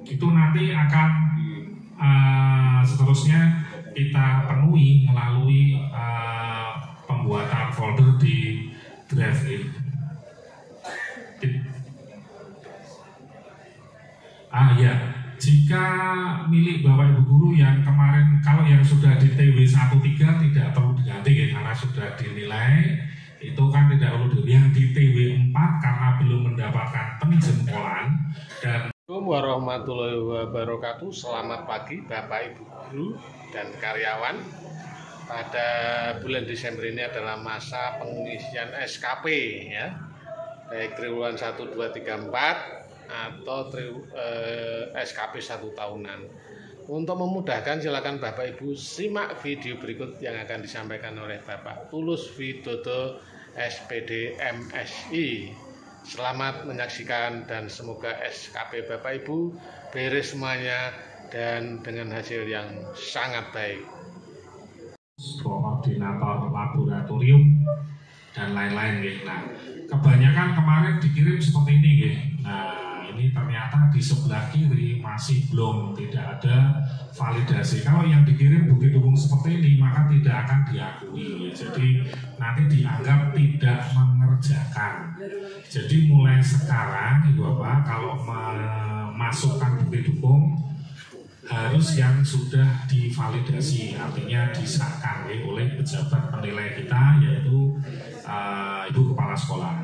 Itu nanti akan seterusnya kita penuhi melalui pembuatan folder di Drive ini. Ya, jika milik Bapak Ibu Guru yang kemarin, kalau yang sudah di TW13 tidak perlu diganti ya, karena sudah dinilai, itu kan tidak perlu diganti. Yang di TW4 karena belum mendapatkan penjempolan dan Assalamualaikum warahmatullahi wabarakatuh. Selamat pagi Bapak Ibu Guru dan karyawan. Pada bulan Desember ini adalah masa pengisian SKP ya, baik triwulan 1, 2, 3, 4 atau SKP 1 tahunan. Untuk memudahkan silakan Bapak Ibu simak video berikut yang akan disampaikan oleh Bapak Tulus Widodo SPD MSI. Selamat menyaksikan dan semoga SKP Bapak Ibu beres semuanya dan dengan hasil yang sangat baik. Koordinator laboratorium dan lain-lain ya. Nah, kebanyakan kemarin dikirim seperti ini ya. Nah, ini ternyata di sebelah kiri masih belum, tidak ada validasi. Kalau yang dikirim bukti dukung seperti ini maka tidak akan diakui. Jadi nanti dianggap tidak mengerjakan. Jadi mulai sekarang Ibu Bapak kalau memasukkan bukti dukung harus yang sudah divalidasi, artinya disahkan oleh pejabat penilai kita, yaitu Ibu Kepala Sekolah.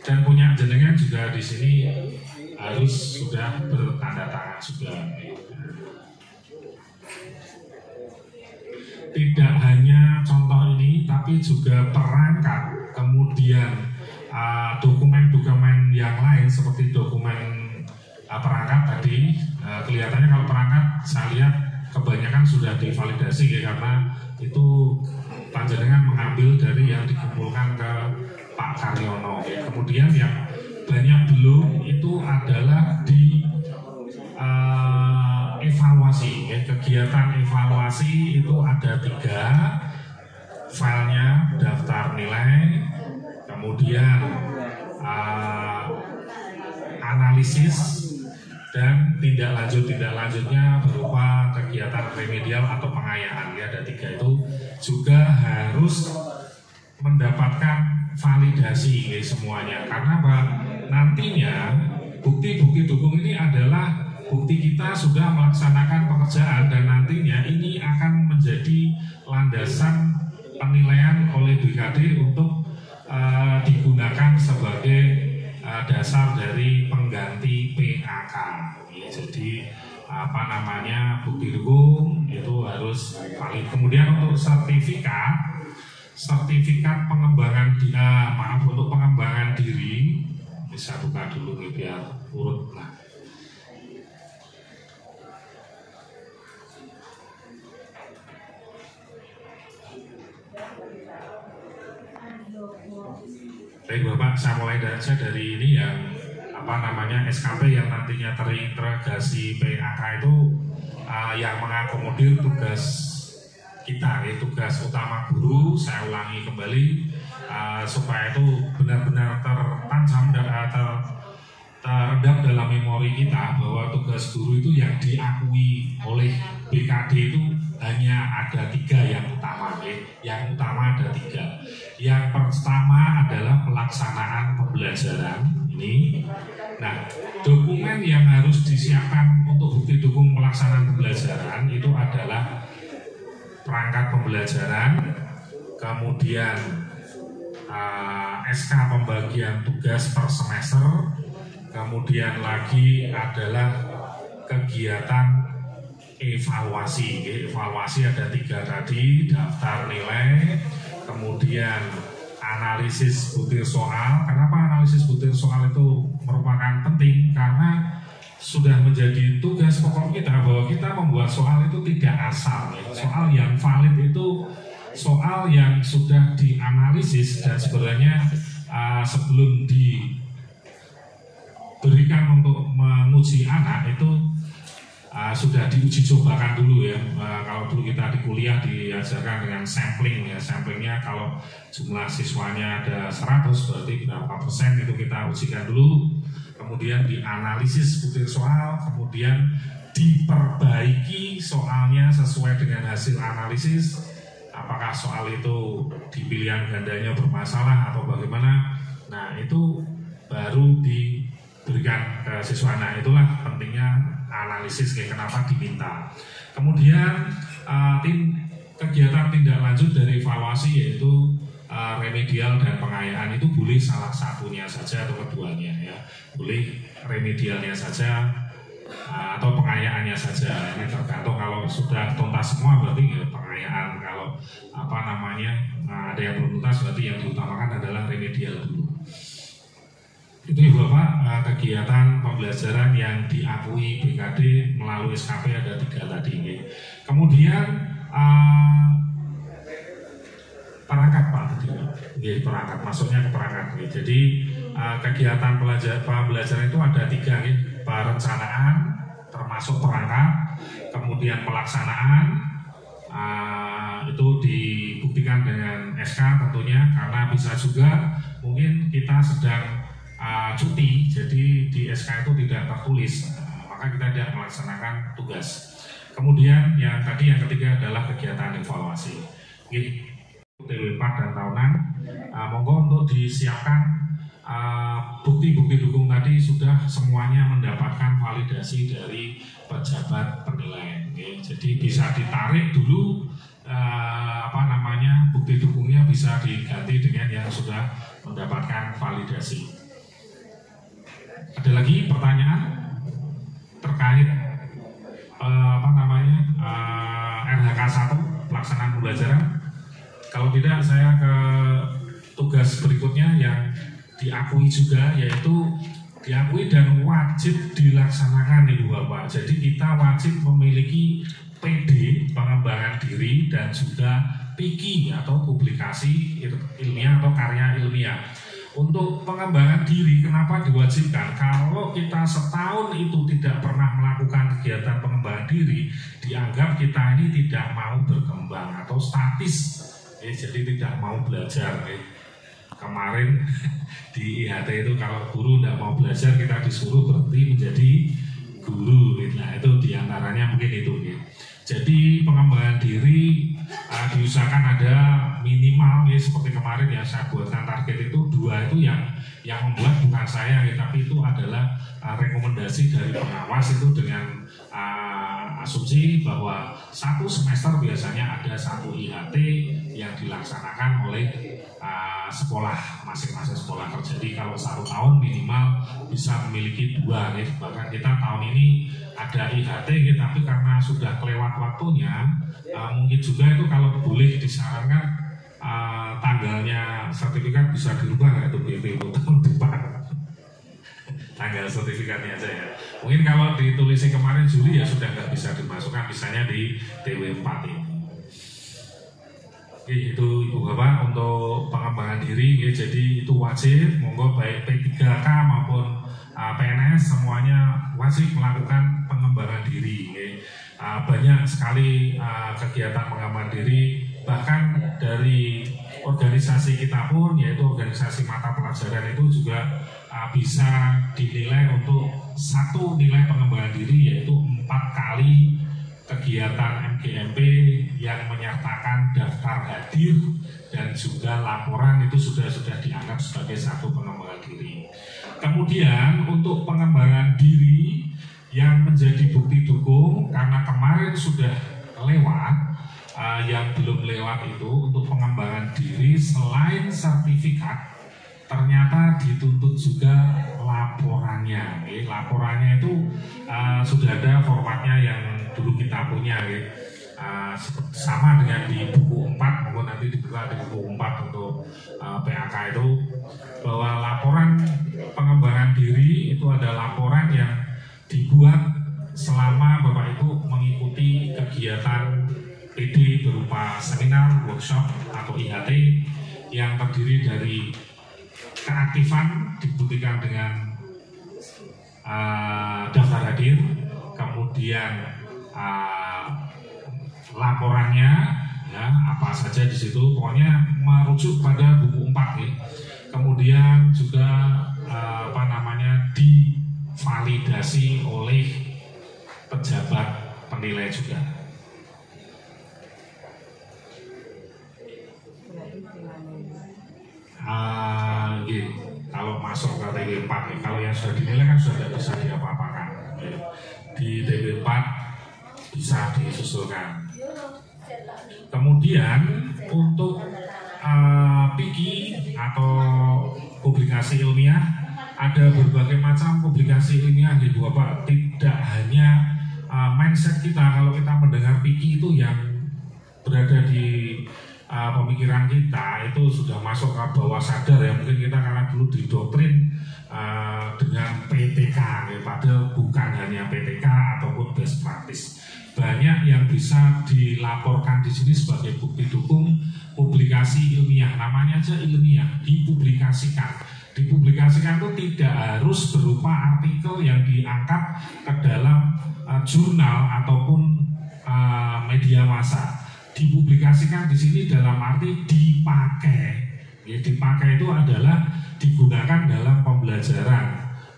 Dan punya jenengan juga di sini harus sudah bertanda tangan juga. Tidak hanya contoh ini, tapi juga perangkat, kemudian dokumen-dokumen yang lain seperti dokumen perangkat tadi, kelihatannya kalau perangkat saya lihat kebanyakan sudah divalidasi ya, karena itu panjenengan mengambil dari yang dikumpulkan ke Pak Karyono. Kemudian yang banyak belum itu adalah di evaluasi ya. Kegiatan evaluasi itu ada 3 filenya: daftar nilai, kemudian analisis, dan tindak lanjutnya berupa kegiatan remedial atau pengayaan ya. Ada 3 itu juga harus mendapatkan validasi ya, semuanya, karena apa? Nantinya bukti-bukti dukung ini adalah bukti kita sudah melaksanakan pekerjaan, dan nantinya ini akan menjadi landasan penilaian oleh BKD untuk digunakan sebagai dasar dari pengganti PAK. Ya, jadi bukti dukung itu harus valid. Kemudian untuk sertifikat pengembangan untuk pengembangan diri, bisa buka dulu nih biar urut lah. Baik Bapak, saya mulai dari ini yang SKP yang nantinya terintegrasi PAK itu yang mengakomodir tugas kita, tugas utama guru. Saya ulangi kembali supaya itu benar-benar tertancap dan terendam dalam memori kita bahwa tugas guru itu yang diakui oleh BKD itu hanya ada 3 yang utama. Yang utama ada 3. Yang pertama adalah pelaksanaan pembelajaran ini. Nah, dokumen yang harus disiapkan untuk bukti dukung pelaksanaan pembelajaran itu adalah perangkat pembelajaran, kemudian SK pembagian tugas per semester, kemudian lagi adalah kegiatan evaluasi. Evaluasi ada 3 tadi: daftar nilai, kemudian analisis butir soal. Kenapa analisis butir soal itu merupakan penting? Karena sudah menjadi tugas pokok kita bahwa kita membuat soal itu tidak asal. Soal yang valid itu soal yang sudah dianalisis dan sebenarnya sebelum diberikan untuk menguji anak itu sudah diuji cobakan dulu ya. Kalau dulu kita di kuliah diajarkan dengan sampling ya, samplingnya kalau jumlah siswanya ada 100 berarti berapa persen itu kita ujikan dulu, kemudian dianalisis butir soal, kemudian diperbaiki soalnya sesuai dengan hasil analisis, apakah soal itu di pilihan gandanya bermasalah atau bagaimana. Nah itu baru diberikan ke siswa. Nah itulah pentingnya analisis kayak kenapa diminta. Kemudian kegiatan tindak lanjut dari evaluasi yaitu remedial dan pengayaan itu boleh salah satunya saja atau keduanya ya, boleh remedialnya saja atau pengayaannya saja. Ini tergantung, kalau sudah tuntas semua berarti ya pengayaan, kalau ada yang belum tuntas berarti yang diutamakan adalah remedial dulu. Itu ya Bapak, kegiatan pembelajaran yang diakui BKD melalui SKP ada 3 tadi. Kemudian perangkat Pak tadi, perangkat, masuknya ke perangkat. Jadi kegiatan pembelajaran itu ada 3, perencanaan termasuk perangkat, kemudian pelaksanaan itu dibuktikan dengan SK tentunya, karena bisa juga mungkin kita sedang cuti, jadi di SK itu tidak tertulis, maka kita tidak melaksanakan tugas. Kemudian yang ketiga adalah kegiatan evaluasi. TW 4 dan tahunan, monggo untuk disiapkan bukti-bukti dukung tadi sudah semuanya mendapatkan validasi dari pejabat penilaian. Jadi bisa ditarik dulu bukti dukungnya, bisa diganti dengan yang sudah mendapatkan validasi. Ada lagi pertanyaan terkait RHK 1 pelaksanaan pembelajaran? Kalau tidak, saya ke tugas berikutnya yang diakui juga, yaitu diakui dan wajib dilaksanakan Ibu Bapak. Jadi kita wajib memiliki PD pengembangan diri dan juga PIKI atau publikasi ilmiah atau karya ilmiah. Untuk pengembangan diri, kenapa diwajibkan? Kalau kita setahun itu tidak pernah melakukan kegiatan pengembangan diri, dianggap kita ini tidak mau berkembang atau statis, jadi tidak mau belajar. Kemarin di IHT itu kalau guru tidak mau belajar, kita disuruh berhenti menjadi guru. Nah itu diantaranya mungkin itu. Jadi pengembangan diri diusahakan ada minimal seperti kemarin ya, saya buatkan target itu 2, itu yang membuat bukan saya tapi itu adalah rekomendasi dari pengawas itu dengan asumsi bahwa 1 semester biasanya ada 1 IHT yang dilaksanakan oleh sekolah, masing-masing sekolah kerja. Jadi kalau 1 tahun minimal bisa memiliki 2 bahkan kita tahun ini ada IHT tapi karena sudah kelewat waktunya, mungkin juga itu kalau boleh disarankan tanggalnya sertifikat bisa dirubah nggak itu BP untuk tahun depan. Tanggal sertifikatnya aja ya. Mungkin kalau ditulis kemarin Juli ya sudah nggak bisa dimasukkan, misalnya di TW 4 ini. Itu Ibu Bapak untuk pengembangan diri, jadi itu wajib, monggo baik P3K maupun PNS semuanya wajib melakukan pengembangan diri. Banyak sekali kegiatan pengembangan diri, bahkan dari organisasi kita pun, yaitu organisasi mata pelajaran itu juga bisa dinilai untuk 1 nilai pengembangan diri, yaitu 4 kali kegiatan MGMP yang menyertakan daftar hadir dan juga laporan, itu sudah dianggap sebagai 1 pengembangan diri. Kemudian untuk pengembangan diri yang menjadi bukti dukung, karena kemarin sudah lewat, yang belum lewat itu untuk pengembangan diri selain sertifikat ternyata dituntut juga laporannya. Laporannya itu sudah ada formatnya yang dulu kita punya, sama dengan di buku 4, mungkin nanti dibuka di buku 4 untuk PAK itu, bahwa laporan pengembangan diri itu ada laporan yang dibuat selama Bapak Ibu mengikuti kegiatan PD berupa seminar, workshop atau IHT yang terdiri dari keaktifan dibuktikan dengan daftar hadir, kemudian kemudian laporannya ya apa saja di situ, pokoknya merujuk pada buku 4 ya. Kemudian juga divalidasi oleh pejabat penilai juga. Kalau masuk ke TW 4 ya, kalau yang sudah dinilai kan sudah tidak bisa diapa-apakan. Di TW 4 bisa disusulkan. Kemudian untuk PIKI atau publikasi ilmiah, ada berbagai macam publikasi ilmiah di Bapak. Tidak hanya mindset kita kalau kita mendengar PIKI itu yang berada di pemikiran kita itu sudah masuk ke bawah sadar ya, mungkin kita karena dulu didoktrin dengan PTK ya, padahal bukan hanya PTK ataupun best practice. Banyak yang bisa dilaporkan di sini sebagai bukti dukung publikasi ilmiah, namanya aja ilmiah, dipublikasikan. Dipublikasikan itu tidak harus berupa artikel yang diangkat ke dalam jurnal ataupun media massa. Dipublikasikan di sini dalam arti dipakai. Ya, dipakai itu adalah digunakan dalam pembelajaran.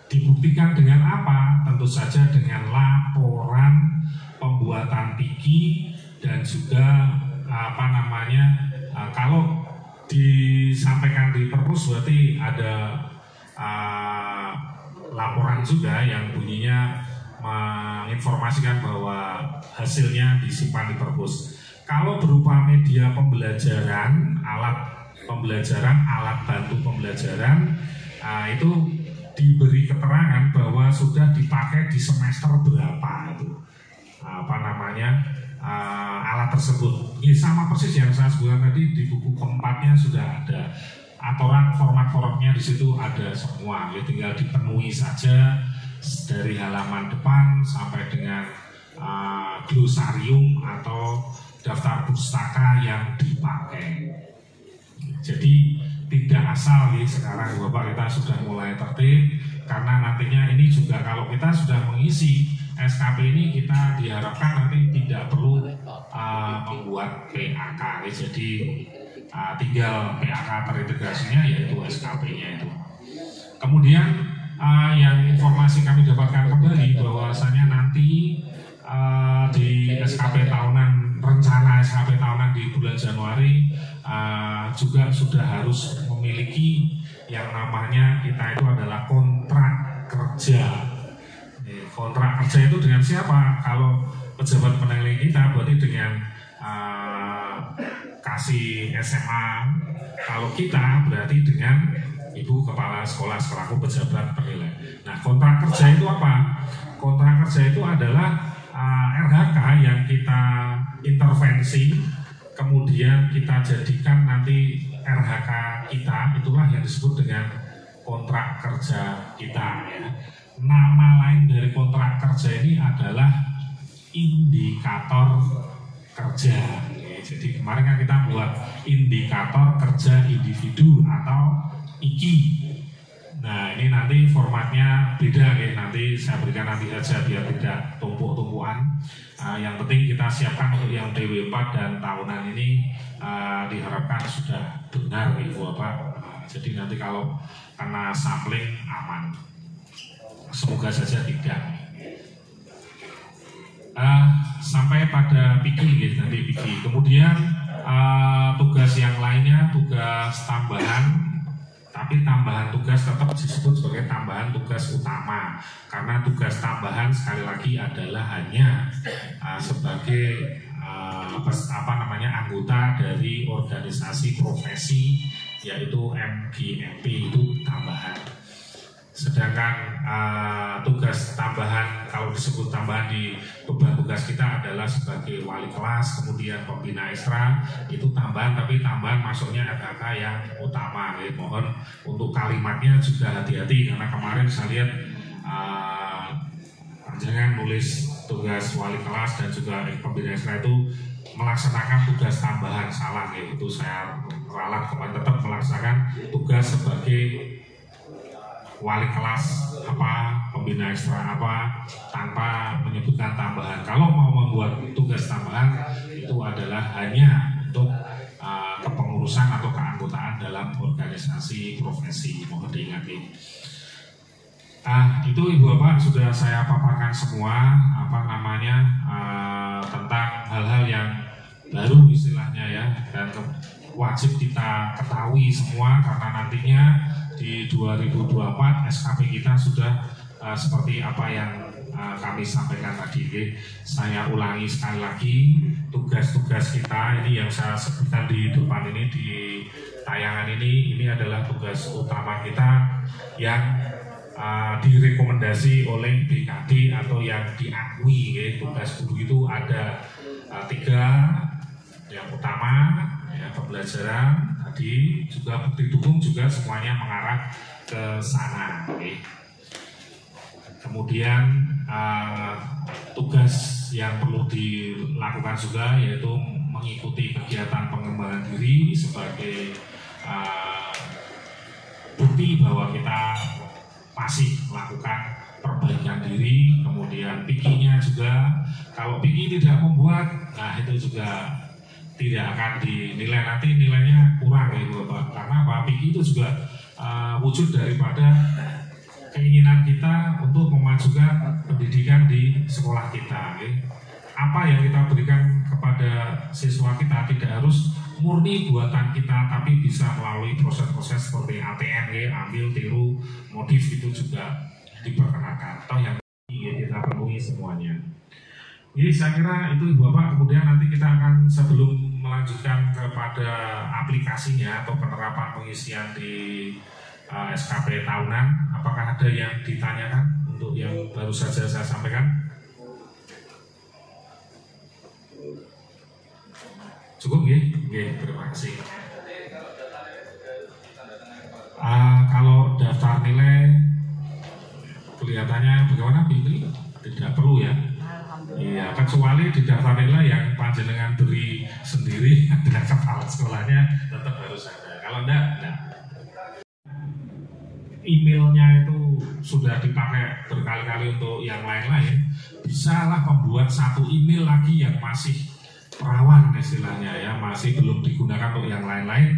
Dibuktikan dengan apa? Tentu saja dengan laporan pembuatan PIKI dan juga kalau disampaikan di perpus berarti ada laporan juga yang bunyinya menginformasikan bahwa hasilnya disimpan di perpus. Kalau berupa media pembelajaran, alat pembelajaran, alat bantu pembelajaran, itu diberi keterangan bahwa sudah dipakai di semester berapa itu alat tersebut. Ini sama persis yang saya sebutkan tadi, di buku keempatnya sudah ada aturan format-formatnya, di situ ada semua. Ya, tinggal dipenuhi saja dari halaman depan sampai dengan glosarium atau daftar pustaka yang dipakai. Jadi tidak asal nih sekarang Bapak kita sudah mulai tertib, karena nantinya ini juga kalau kita sudah mengisi SKP ini kita diharapkan nanti tidak perlu membuat PAK. Jadi tinggal PAK terintegrasinya yaitu SKP-nya itu. Kemudian yang informasi kami dapatkan kembali bahwasanya nanti di SKP tahunan, rencana SKP tahunan di bulan Januari juga sudah harus memiliki yang namanya kita itu adalah kontrak kerja. Kontrak kerja itu dengan siapa? Kalau pejabat penilai kita berarti dengan kasih SMA. Kalau kita berarti dengan ibu kepala sekolah selaku pejabat penilai. Nah, kontrak kerja itu apa? Kontrak kerja itu adalah RHK yang kita intervensi, kemudian kita jadikan nanti RHK kita, itulah yang disebut dengan kontrak kerja kita ya. Nama lain dari kontrak kerja ini adalah indikator kerja. Jadi kemarin kan kita buat indikator kerja individu atau IKI. Nah, ini nanti formatnya beda ya, nanti saya berikan nanti saja biar tidak tumpuk-tumpukan. Yang penting kita siapkan untuk yang DW4 dan tahunan ini diharapkan sudah benar Ibu Bapak. Jadi nanti kalau kena sampling aman. Semoga saja tidak. Sampai pada PIKI gitu, nanti PIKI. Kemudian tugas yang lainnya, tugas tambahan. Tapi tambahan tugas tetap disebut sebagai tambahan tugas utama, karena tugas tambahan sekali lagi adalah hanya sebagai anggota dari organisasi profesi, yaitu MGMP, itu tambahan. Sedangkan tugas tambahan, kalau disebut tambahan di beban tugas kita adalah sebagai wali kelas, kemudian pembina ekstra, itu tambahan, tapi tambahan masuknya RHK yang utama. Ya, mohon untuk kalimatnya juga hati-hati, karena kemarin saya lihat jangan nulis tugas wali kelas dan juga pembina ekstra itu melaksanakan tugas tambahan, salah ya. Itu saya ralat kemarin tetap melaksanakan tugas sebagai wali kelas pembina ekstra apa tanpa menyebutkan tambahan. Kalau mau membuat tugas tambahan itu adalah hanya untuk kepengurusan atau keanggotaan dalam organisasi profesi. Mohon diingat ini. Itu Ibu Bapak sudah saya paparkan semua tentang hal-hal yang baru istilahnya ya, dan wajib kita ketahui semua karena nantinya di 2024 SKP kita sudah seperti apa yang kami sampaikan tadi. Saya ulangi sekali lagi, tugas-tugas kita ini yang saya sebutkan di depan ini, di tayangan ini adalah tugas utama kita yang direkomendasi oleh BKD atau yang diakui. Tugas guru itu ada 3. Yang utama ya, pembelajaran tadi, juga bukti dukung juga semuanya mengarah ke sana. Kemudian tugas yang perlu dilakukan juga yaitu mengikuti kegiatan pengembangan diri sebagai bukti bahwa kita masih melakukan perbaikan diri. Kemudian PIKI-nya juga, kalau PIKI tidak membuat, nah itu juga tidak akan dinilai, nanti nilainya kurang ya Bapak. Karena apa? PIKI itu juga wujud daripada keinginan kita untuk memajukan pendidikan di sekolah kita. Apa yang kita berikan kepada siswa kita tidak harus murni buatan kita, tapi bisa melalui proses-proses seperti ATM, ambil, tiru, modif, itu juga diperkenalkan. Atau yang kita penuhi semuanya. Jadi saya kira itu Ibu Bapak. Kemudian nanti kita akan, sebelum melanjutkan kepada aplikasinya atau penerapan pengisian di SKP tahunan, apakah ada yang ditanyakan untuk yang baru saja saya sampaikan? Cukup ya? Oke, terima kasih. Kalau daftar nilai kelihatannya bagaimana pilih? Tidak perlu ya? Iya, kecuali di daftar nilai yang panjenengan beri sendiri dengan kepala sekolahnya tetap harus ada. Kalau enggak. Emailnya itu sudah dipakai berkali-kali untuk yang lain-lain, bisalah membuat satu email lagi yang masih rawan istilahnya ya, masih belum digunakan untuk yang lain-lain,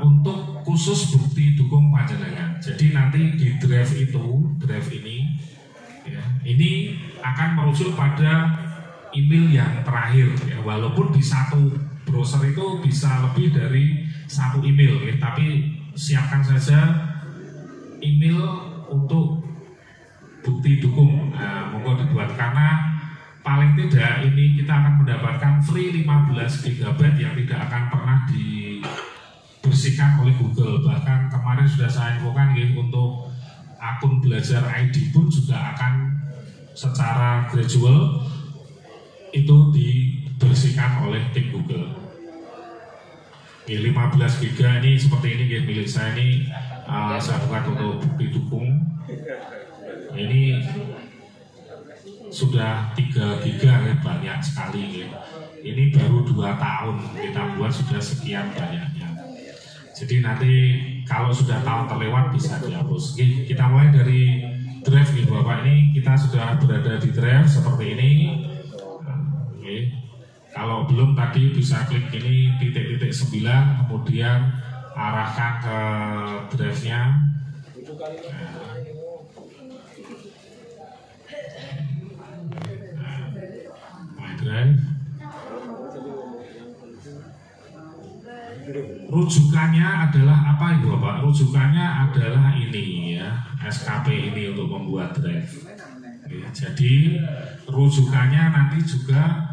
untuk khusus bukti dukung panjenengan. Jadi nanti di draft ini ya, ini akan merujuk pada email yang terakhir ya, walaupun di satu browser itu bisa lebih dari satu email ya, tapi siapkan saja email untuk bukti dukung. Monggo dibuat, karena paling tidak ini kita akan mendapatkan free 15 GB yang tidak akan pernah dibersihkan oleh Google. Bahkan kemarin sudah saya infokan ya, untuk akun belajar ID pun juga akan secara gradual itu dibersihkan oleh tim Google. 15 GB ini seperti ini ya, milik saya ini, saya buat untuk bukti dukung. Ini sudah 3 GB ya, banyak sekali ya. Ini baru 2 tahun kita buat sudah sekian banyaknya. Jadi nanti kalau sudah tahun terlewat bisa dihapus. Oke, kita mulai dari draft nih Bapak. Ini kita sudah berada di draft seperti ini. Oke. Kalau belum tadi bisa klik ini titik-titik 9, kemudian arahkan ke draftnya. My drive. Rujukannya adalah apa Ibu Bapak? Rujukannya adalah ini ya, SKP ini untuk membuat draft. Jadi rujukannya nanti juga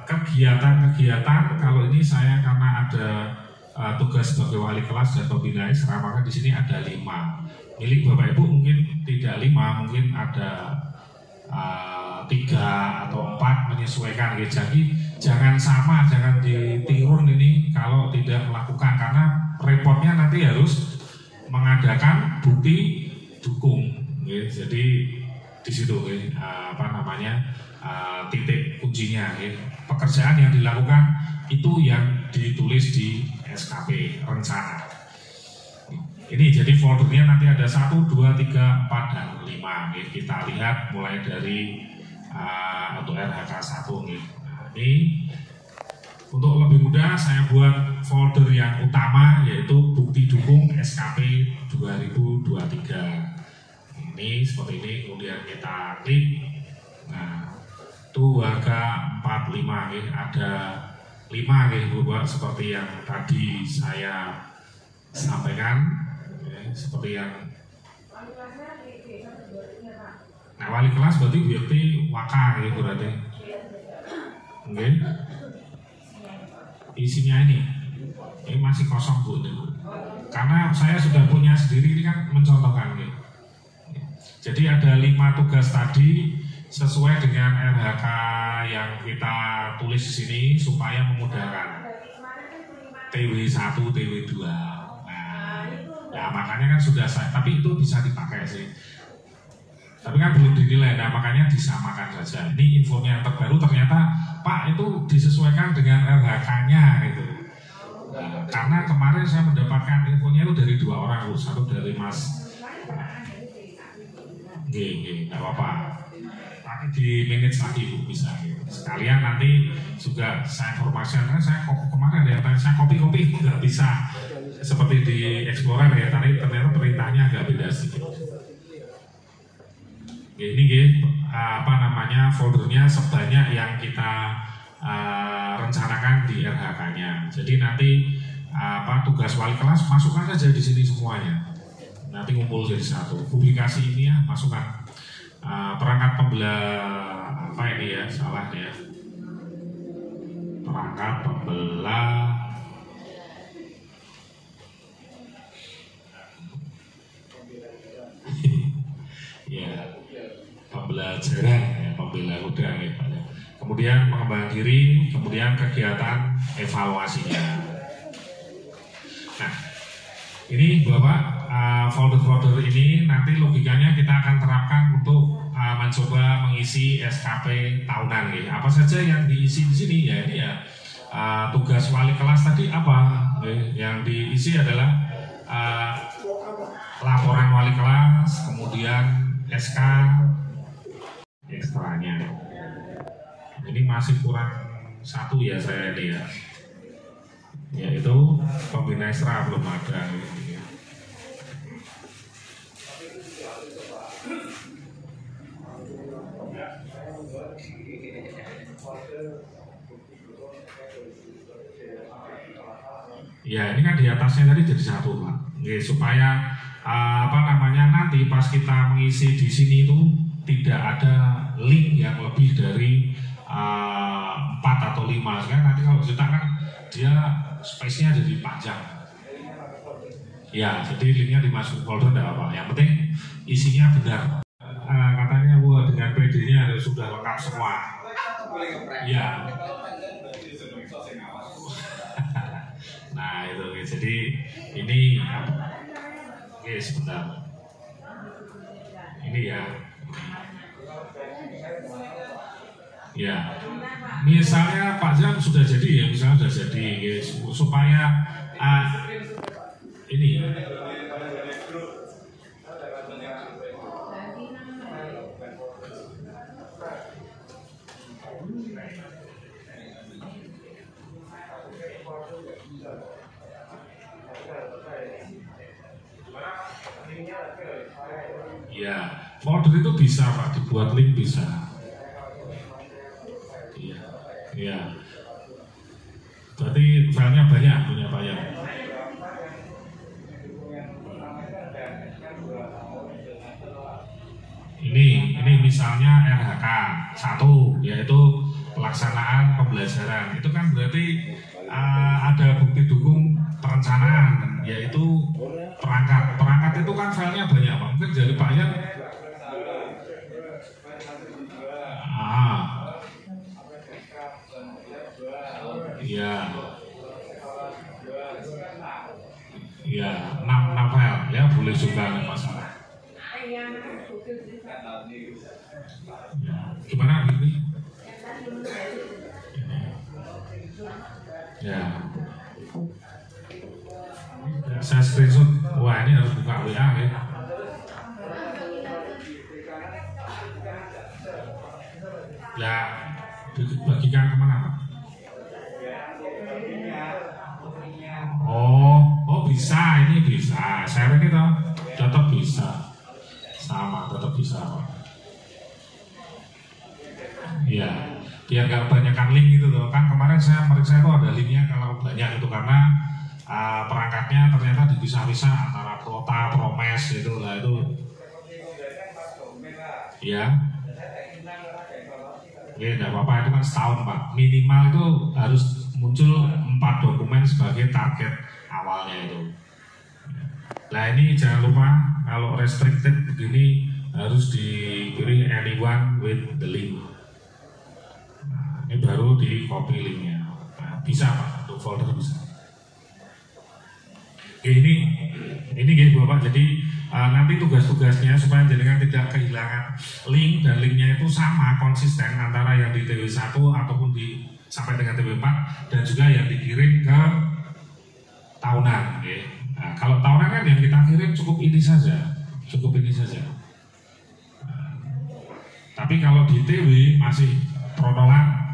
kegiatan-kegiatan. Kalau ini saya karena ada tugas sebagai wali kelas dan pembina ekstra, maka di sini ada 5. Milik Bapak Ibu mungkin tidak 5, mungkin ada 3 atau 4 menyesuaikan. Jadi jangan sama, jangan ditirun ini kalau tidak melakukan, karena repotnya nanti harus mengadakan bukti dukung. Jadi di situ titik kuncinya. Pekerjaan yang dilakukan itu yang ditulis di SKP rencana. Ini jadi foldernya nanti ada 1, 2, 3, 4, dan 5. Nih, kita lihat mulai dari untuk RHK 1 nih. Nah, ini untuk lebih mudah saya buat folder yang utama yaitu bukti dukung SKP 2023. Ini seperti ini, kemudian kita klik. Nah, itu harga 45 nih, ada 5 nih Bapak, seperti yang tadi saya sampaikan. Seperti yang nah, wali kelas berarti waka ya berarti. Oke. Isinya ini masih kosong Bu. Karena saya sudah punya sendiri, ini kan mencontohkan gitu. Jadi ada 5 tugas tadi sesuai dengan RHK yang kita tulis di sini supaya memudahkan. TW1, TW2. Ya makanya kan sudah saya, tapi itu bisa dipakai sih. Tapi kan belum dinilai, nah makanya disamakan saja. Ini infonya yang terbaru ternyata Pak itu disesuaikan dengan RHK-nya gitu. Nah, karena kemarin saya mendapatkan infonya itu dari 2 orang, satu dari Mas. Nggak apa-apa. Nanti di manage lagi Bu bisa. Gitu. Sekalian nanti juga saya informasikan, karena saya kemarin ya, saya kopi-kopi itu nggak bisa. Seperti di Explorer ya, tadi ternyata perintahnya agak beda sedikit. Ini foldernya sebanyak yang kita rencanakan di RHK-nya. Jadi nanti tugas wali kelas masukkan saja di sini semuanya. Nanti ngumpul jadi satu. Publikasi ini ya masukkan perangkat pembelah salah ya. Perangkat pembelah ya, pembelajaran ya, pembelajaran ya, Pak. Kemudian pengembangan diri, kemudian kegiatan evaluasinya. Nah, ini Bapak, folder-folder ini nanti logikanya kita akan terapkan untuk mencoba mengisi SKP tahunan ya. Apa saja yang diisi di sini ya, ini ya tugas wali kelas tadi apa? Yang diisi adalah laporan wali kelas, kemudian SK ekstranya. Ini masih kurang 1 ya saya ini ya. Yaitu pembina ekstra belum ada. Ya ini kan di atasnya tadi jadi 1 Pak. Ya, supaya nanti pas kita mengisi di sini itu tidak ada link yang lebih dari 4 atau 5. Kan nanti kalau kita kan dia space-nya jadi panjang. Ya, jadi linknya dimasuk folder tidak apa. Yang penting isinya benar. Katanya dengan PD-nya sudah lengkap semua. Ya. Nah itu, jadi ini oke sebentar. Ini ya. Ya. Misalnya Pak Jam sudah jadi ya, misalnya sudah jadi ya, supaya ini ya, folder itu bisa Pak, dibuat link bisa. Iya, iya. Berarti filenya banyak punya Pak ya. Ini misalnya RHK 1, yaitu pelaksanaan pembelajaran. Itu kan berarti ada bukti dukung perencanaan, yaitu perangkat. Perangkat itu kan filenya banyak Pak. Mungkin dari Pak Yan. Iya. Iya, 6 file ya, boleh juga nggak masalah. Ya, gimana ini? Ya. Saya screenshot. Wah, ini harus buka WA ya. Lah, bagikan kemana Pak? Oh bisa, ini bisa. Share gitu, tetap bisa. Sama, tetap bisa Pak. Iya, biar nggak kebanyakan link gitu loh. Kan kemarin saya meriksa itu ada linknya kalau banyak itu karena perangkatnya ternyata dipisah-pisah antara Prota, Promes gitu lah itu. Ya. Oke, tidak apa-apa, itu kan setahun Pak. Minimal itu harus muncul 4 dokumen sebagai target awalnya itu. Nah ini jangan lupa kalau restricted begini harus diberi anyone with the link. Nah, ini baru di copy linknya. Nah, bisa Pak, untuk folder bisa. Oke, ini gitu Bapak. Jadi nanti tugas-tugasnya supaya jenengan tidak kehilangan link dan linknya itu sama konsisten antara yang di TW1 ataupun sampai dengan TW4 dan juga yang dikirim ke tahunan. Okay. Nah, kalau tahunan kan yang kita kirim cukup ini saja. Tapi kalau di TW masih protolan